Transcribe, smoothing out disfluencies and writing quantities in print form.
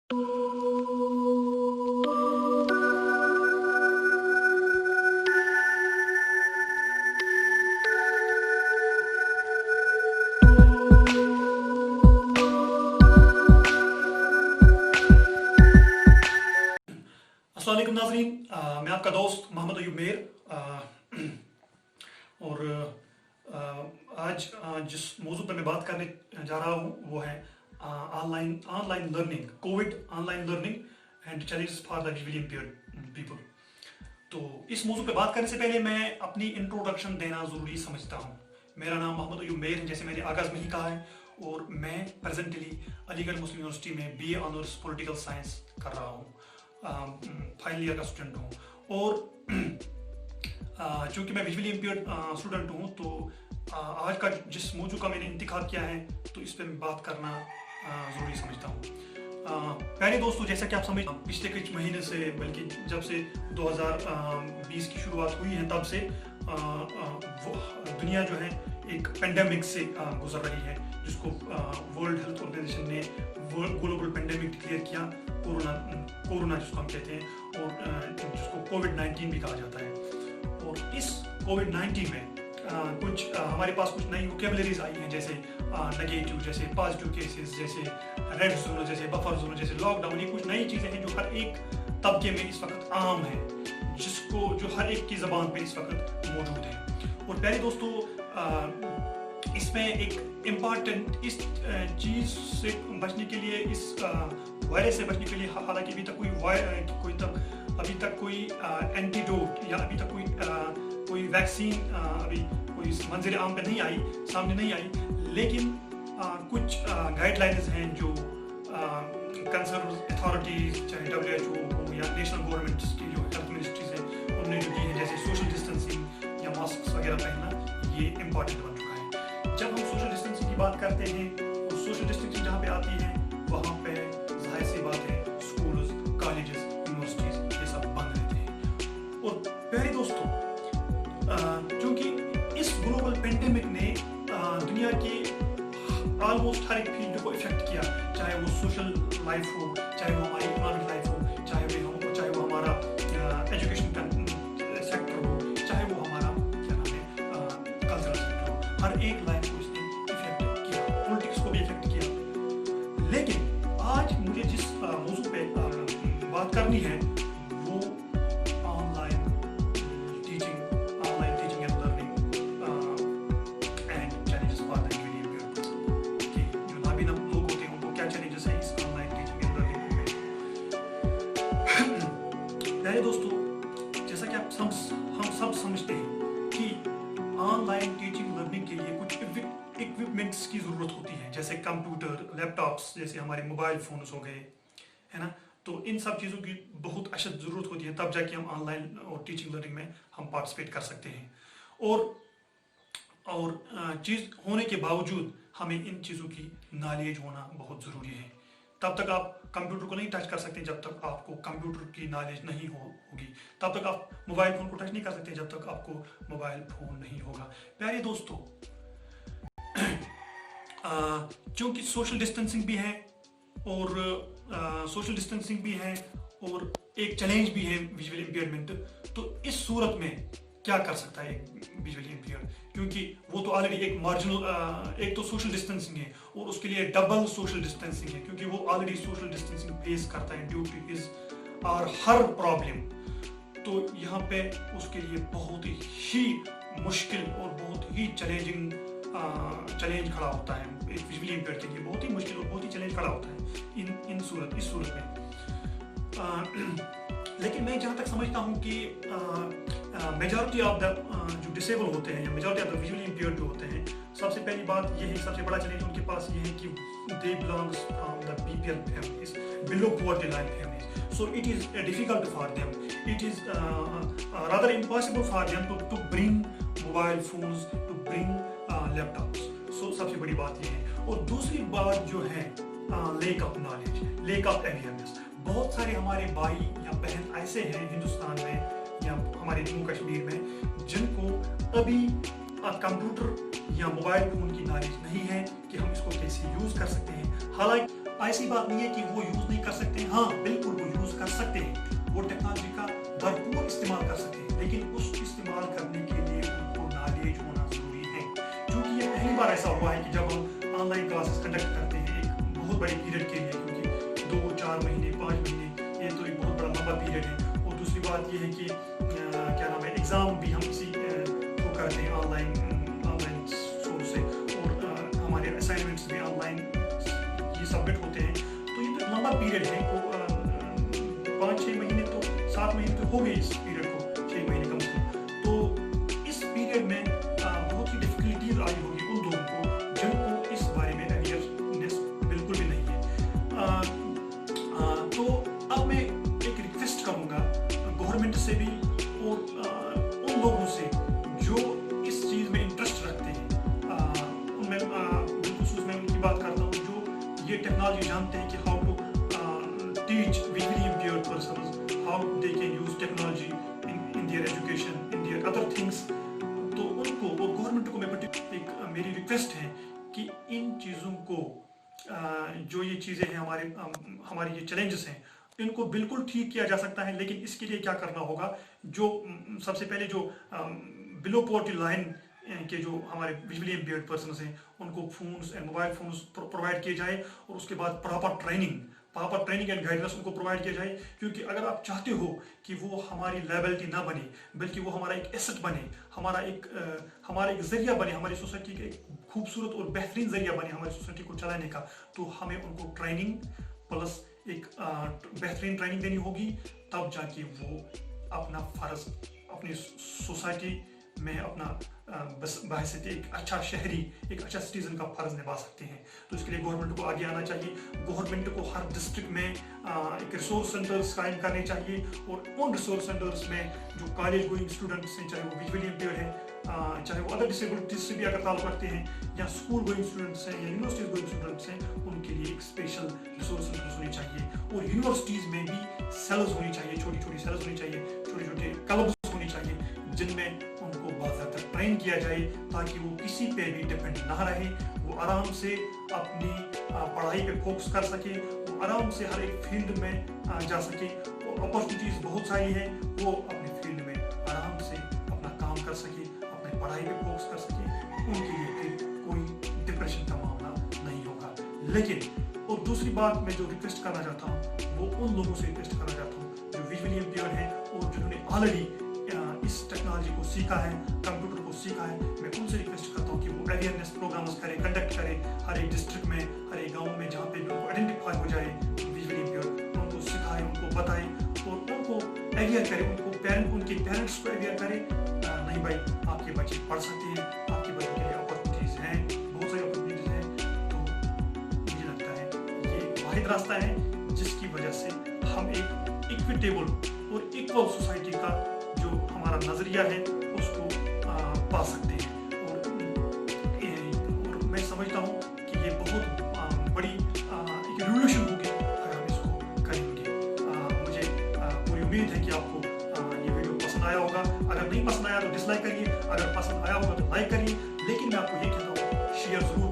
अस्सलाम वालेकुम नाज़रीन, मैं आपका दोस्त मोहम्मद अयूब मेर। और आज जिस मौजू पर मैं बात करने जा रहा हूँ वो है online learning, Covid online learning and challenges for the visually impaired people. तो इस मौजू पर बात करने से पहले मैं अपनी इंट्रोडक्शन देना ज़रूरी समझता हूँ। मेरा नाम मोहम्मद अयूब मेर है, जैसे मैंने आगाज़ में ही कहा है, और मैं प्रेजेंटली अलीगढ़ मुस्लिम यूनिवर्सिटी में BA ऑनर्स पॉलिटिकल साइंस कर रहा हूँ। फाइनल ईयर का स्टूडेंट हूँ। और चूँकि मैं विजुअली इम्पेयर्ड स्टूडेंट हूँ, तो आज का जिस मौजू का मैंने इंतखाब किया है, तो इस पर मैं बात करना ज़रूरी समझता हूँ। पहले दोस्तों, जैसा कि आप समझ, पिछले कुछ महीने से, बल्कि जब से 2020 की शुरुआत हुई है, तब से दुनिया जो है एक पेंडेमिक से गुजर रही है, जिसको वर्ल्ड हेल्थ ऑर्गेनाइजेशन ने ग्लोबल पेंडेमिक डिक्लेयर किया, कोरोना जिसको हम कहते हैं, और जिसको कोविड-19 भी कहा जाता है। और इस कोविड-19 में कुछ हमारे पास कुछ नई वोकेबलरीज आई हैं, जैसे नेगेटिव, जैसे पॉजिटिव केसेस, जैसे रेड जोन, जैसे बफर जोन, जैसे लॉकडाउन। ये कुछ नई चीज़ें हैं जो हर एक तबके में इस वक्त आम है, जो हर एक की ज़बान पे इस वक्त मौजूद है। और पहले दोस्तों, इसमें एक इम्पॉर्टेंट इस चीज़ से बचने के लिए, इस वायरस से बचने के लिए, हालांकि अभी तक कोई एंटीडोट या अभी तक कोई वैक्सीन अभी कोई मंजर आम पे सामने नहीं आई, लेकिन कुछ गाइडलाइंस हैं जो कंसर्न अथॉरिटीज, चाहे WHO हो या नेशनल गवर्नमेंट की जो हेल्थ मिनिस्ट्रीज है, उन्होंने जो दी है, जैसे सोशल डिस्टेंसिंग या मास्क वगैरह पहनना, ये इम्पॉर्टेंट बन चुका है। जब हम सोशल डिस्टेंसिंग की बात करते हैं, तो सोशल डिस्टेंसिंग जहाँ पे आती है, वहाँ पे जाहिर सी बात है, स्कूल्स, कॉलेजेस, यूनिवर्सिटीज, ये सब बंद रहते हैं। और प्यारे दोस्तों, क्योंकि इस ग्लोबल पेंडेमिक ने दुनिया की ऑलमोस्ट हर एक फील्ड को इफेक्ट किया, चाहे वो सोशल लाइफ हो, चाहे वो हमारी इकोनॉमिक लाइफ हो, चाहे वो हमारा एजुकेशन का सेक्टर हो, चाहे वो हमारा कल्चरल सेक्टर हो, हर एक लाइफ को इसने इफेक्ट किया, पॉलिटिक्स को भी इफेक्ट किया। लेकिन आज मुझे जिस मौजू पे बात करनी है, वो online teaching and learning and challenges for the visually impaired. कि जो नाबीना लोग होते हैं, उनको क्या चैलेंजेस हैं इस ऑनलाइन टीचिंग एंड लर्निंग में। पहले दोस्तों, जैसा कि हम सब समझते हैं कि ऑनलाइन टीचिंग लर्निंग के लिए कुछ इक्विपमेंट्स की ज़रूरत होती है, जैसे कंप्यूटर, लैपटॉप्स, जैसे हमारे मोबाइल फ़ोन्स हो गए, है ना। तो इन सब चीज़ों की बहुत अशद ज़रूरत होती है, तब जाके हम ऑनलाइन और टीचिंग लर्निंग में हम पार्टिसिपेट कर सकते हैं। और चीज़ होने के बावजूद हमें इन चीज़ों की नॉलेज होना बहुत ज़रूरी है। तब तक आप कंप्यूटर को नहीं टच कर सकते जब तक आपको कंप्यूटर की नॉलेज नहीं होगी। तब तक आप मोबाइल फ़ोन को टच नहीं कर सकते जब तक आपको मोबाइल फ़ोन नहीं होगा। प्यारे दोस्तों, क्योंकि सोशल डिस्टेंसिंग भी है और एक चैलेंज भी है विजुअली इम्पेयरमेंट, तो इस सूरत में क्या कर सकता है एक विजुअली इम्पेयर्ड? क्योंकि वो तो ऑलरेडी एक मार्जिनल, एक तो सोशल डिस्टेंसिंग है और उसके लिए डबल सोशल डिस्टेंसिंग है, क्योंकि वो ऑलरेडी सोशल डिस्टेंसिंग फेस करता है ड्यू टू हिज और हर प्रॉब्लम। तो यहाँ पे उसके लिए बहुत ही मुश्किल और बहुत ही चैलेंज खड़ा होता है। एक विजुअली इम्पेयर्ड के लिए बहुत ही मुश्किल और बहुत ही चैलेंज खड़ा होता है इस सूरत में। लेकिन मैं जहाँ तक समझता हूँ कि मेजॉरिटी ऑफ द जो डिसेबल होते हैं या majority of the visually impaired जो होते हैं, सबसे पहली बात ये है, सबसे बड़ा चैलेंज उनके पास ये है कि दे belongs from the BPL families, below poverty line families. So it is difficult for them. It is rather impossible for them to bring mobile phones, to bring laptops. So सबसे बड़ी बात ये है। और दूसरी बात जो है lack of knowledge, lack of awareness। बहुत सारे हमारे भाई या बहन ऐसे हैं हिंदुस्तान में या हमारे जम्मू कश्मीर में जिनको अभी कंप्यूटर या मोबाइल फोन की नॉलेज नहीं है कि हम इसको कैसे यूज कर सकते हैं। हालांकि ऐसी बात नहीं है कि वो यूज नहीं कर सकते हैं, हाँ बिल्कुल वो यूज कर सकते हैं, वो टेक्नोलॉजी का भरपूर इस्तेमाल कर सकते हैं, लेकिन उस इस्तेमाल करने के लिए उनको नॉलेज होना जरूरी है। क्योंकि ये पहली बार ऐसा हुआ है कि जब हम ऑनलाइन क्लासेस कंडक्ट करते हैं एक बहुत बड़े पीरियड के लिए, क्योंकि 2-4 महीने 5 महीने ये तो एक बहुत बड़ा लंबा पीरियड है। और दूसरी बात ये है कि क्या नाम है, एग्जाम भी हम इसी को करते हैं ऑनलाइन सोर्स से, और हमारे असाइनमेंट्स भी ऑनलाइन ये सबमिट होते हैं। तो ये तो लंबा पीरियड है, तो 5-6 महीने तो 7 महीने तो हो गए इस पीरियड को, 6 महीने कम से कम। तो इस पीरियड में बहुत ही डिफिकल्टीज आई होगी उन लोगों को जिनको इस बारे में अवेयरनेस बिल्कुल भी नहीं है। तो अब मैं एक रिक्वेस्ट करूँगा गवर्नमेंट से भी और उन लोगों से जो इस चीज़ में इंटरेस्ट रखते हैं, उनमें बिलखुसूस मैं उनकी बात करता हूँ जो ये टेक्नोलॉजी जानते हैं कि how to teach visually impaired persons, how they can use technology in their education, in their other things. तो उनको और गवर्नमेंट को मैं एक मेरी रिक्वेस्ट है कि इन चीज़ों को जो ये चीज़ें हैं हमारी ये चैलेंजेस हैं, इनको बिल्कुल ठीक किया जा सकता है। लेकिन इसके लिए क्या करना होगा, जो सबसे पहले जो बिलो पॉवर्टी लाइन के जो हमारे विजुअली इम्पेयर्ड पर्सन्स हैं उनको phones and mobile phones provide किए जाए, और उसके बाद प्रॉपर ट्रेनिंग एंड गाइडेंस उनको प्रोवाइड किया जाए। क्योंकि अगर आप चाहते हो कि वो हमारी लायबिलिटी ना बने, बल्कि वो हमारा एक एसेट बने, हमारा एक जरिया बने, हमारी सोसाइटी का एक खूबसूरत और बेहतरीन जरिया बने हमारी सोसाइटी को चलाने का, तो हमें उनको ट्रेनिंग प्लस एक बेहतरीन ट्रेनिंग देनी होगी। तब जाके वो अपना फर्ज अपनी सोसाइटी में अपना बहैसियत एक अच्छा शहरी, एक अच्छा सिटीजन का फर्ज निभा सकते हैं। तो इसके लिए गवर्नमेंट को आगे आना चाहिए। गवर्नमेंट को हर डिस्ट्रिक्ट में एक रिसोर्स सेंटर्स कायम करने चाहिए, और उन रिसोर्स सेंटर्स में जो कॉलेज गोइंग स्टूडेंट्स हैं, चाहे वो विजुअली इम्पेयर्ड हैं, चाहे वो अदर डिसेबिलिटीज से भी अगर ताल्लुक रखते हैं, या स्कूल गोइंग स्टूडेंट्स हैं, या यूनिवर्सिटीज गोइंग स्टूडेंट्स हैं, उनके लिए एक स्पेशल रिसोर्स सेंटर्स होने चाहिए। और यूनिवर्सिटीज में भी सेल्स होनी चाहिए, छोटी सेल्स होनी चाहिए, छोटे क्लब्स होनी चाहिए, जिनमें उनको बाकायदा ट्रेन किया जाए, ताकि वो किसी पे भी डिपेंड ना रहे, वो आराम से अपनी पढ़ाई पे फोकस कर सके, वो आराम से हर एक फील्ड में जा सके। अपॉर्चुनिटीज बहुत सारी हैं, वो अपने फील्ड में आराम से अपना काम कर सके, अपने पढ़ाई पे फोकस कर सके, उनके लिए फिर कोई डिप्रेशन का मामला नहीं होगा। लेकिन और दूसरी बात मैं जो रिक्वेस्ट करना चाहता हूँ, वो उन लोगों से रिक्वेस्ट करना चाहता हूँ जो विजुअली इम्पेयर्ड हैं और जिन्होंने ऑलरेडी इस टेक्नोलॉजी को सीखा है, कंप्यूटर को सीखा है। मैं उनसे रिक्वेस्ट करता हूँ कि वो अवेयरनेस प्रोग्राम्स करें, कंडक्ट करें हर एक डिस्ट्रिक्ट में, हर एक गांव में, जहाँ पे भी उनको आइडेंटिफाई हो जाए विजुअली इम्पेयर्ड, उनको सिखाएं, उनको बताएं, और उनको अवेयर करें, उनके पेरेंट्स को अवेयर करें। नहीं भाई, आपके बच्चे पढ़ सकते हैं, आपके बच्चों के लिए अपॉर्चुनिटीज हैं, बहुत सारी अपॉर्चुनिटीज हैं। तो मुझे लगता है ये वाहिद रास्ता है जिसकी वजह से हम एक इक्विटेबल और इक्वल सोसाइटी का जो हमारा नजरिया है उसको पा सकते हैं। और मैं समझता हूँ कि ये बहुत बड़ी एक रिवॉल्यूशन होगी अगर हम इसको करेंगे। मुझे पूरी उम्मीद है कि आपको ये वीडियो पसंद आया होगा। अगर नहीं पसंद आया तो डिसलाइक करिए, अगर पसंद आया होगा तो लाइक करिए। लेकिन मैं आपको ये कहता हूँ, शेयर जरूर